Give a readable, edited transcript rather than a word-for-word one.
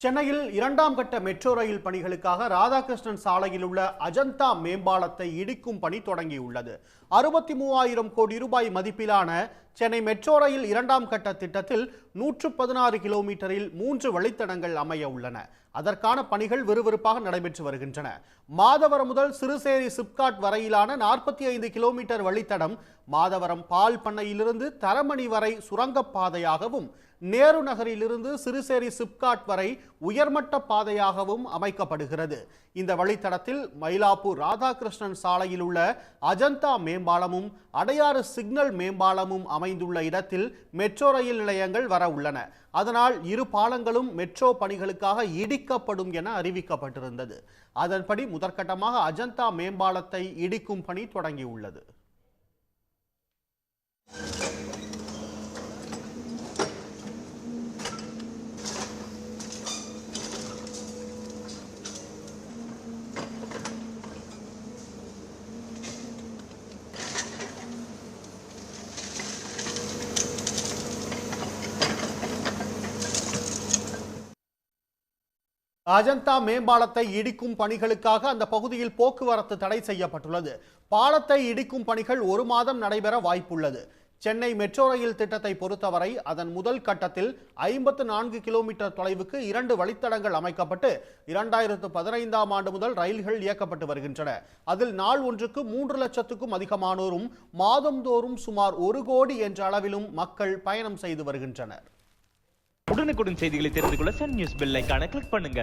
சென்னையில் இரண்டாம் கட்ட மெட்ரோ ரயில் பணிகளுக்காக ராதாகிருஷ்ணன் சாலையில் உள்ள அஜந்தா மேம்பாலத்தை இடிக்கும் பணி தொடங்கியுள்ளது. 63,000 கோடி ரூபாய் மதிப்பிலான சென்னை மெட்ரோ ரயில் இரண்டாம் கட்ட திட்டத்தில் 116 கிலோமீட்டரில் 3 வழித்தடங்கள் அமைய உள்ளன. அதற்கான பணிகள் விறுவிறுப்பாக நடைபெற்று வருகின்றன. மாதவரம் முதல் சிறுசேரி சிப்காட் வரையிலான 45 கிலோமீட்டர் வழித்தடம் மாதவரம் பால் பண்ணையிலிருந்து தரமணி வரை சுரங்கப்பாதையாகவும், நேரு நகரிலிருந்து சிறுசேரி சிப்காட் வரை உயர்மட்ட பாதையாகவும் அமைக்கப்படுகிறது. இந்த வழித்தடத்தில் மயிலாப்பூர் ராதாகிருஷ்ணன் சாலையில் உள்ள அஜந்தா மேம்பாலமும் அடையாறு சிக்னல் மேம்பாலமும் அமைந்துள்ள இடத்தில் மெட்ரோ ரயில் நிலையங்கள் வர உள்ளன. அதனால் இரு பாலங்களும் மெட்ரோ பணிகளுக்காக இடிக்கப்படும் என அறிவிக்கப்பட்டிருந்தது. அதன்படி முதற்கட்டமாக அஜந்தா மேம்பாலத்தை இடிக்கும் பணி தொடங்கியுள்ளது. அஜந்தா மேம்பாலத்தை இடிக்கும் பணிகளுக்காக அந்த பகுதியில் போக்குவரத்து தடை செய்யப்பட்டுள்ளது. பாலத்தை இடிக்கும் பணிகள் 1 மாதம் நடைபெற வாய்ப்புள்ளது. சென்னை மெட்ரோ ரயில் திட்டத்தை பொறுத்தவரை அதன் முதல் கட்டத்தில் 54 கிலோமீட்டர் தொலைவுக்கு 2 வழித்தடங்கள் அமைக்கப்பட்டு 2015ஆம் ஆண்டு முதல் ரயில்கள் இயக்கப்பட்டு வருகின்றன. அதில் நாள் ஒன்றுக்கு 3 லட்சத்துக்கும் அதிகமானோரும் மாதந்தோறும் சுமார் 1 கோடி என்ற அளவிலும் மக்கள் பயணம் செய்து வருகின்றனர். உடனுக்குடன் செய்திகளை தெரிந்து கொள்ள சன் நியூஸ் பெல் ஐகானை கிளிக் பண்ணுங்க.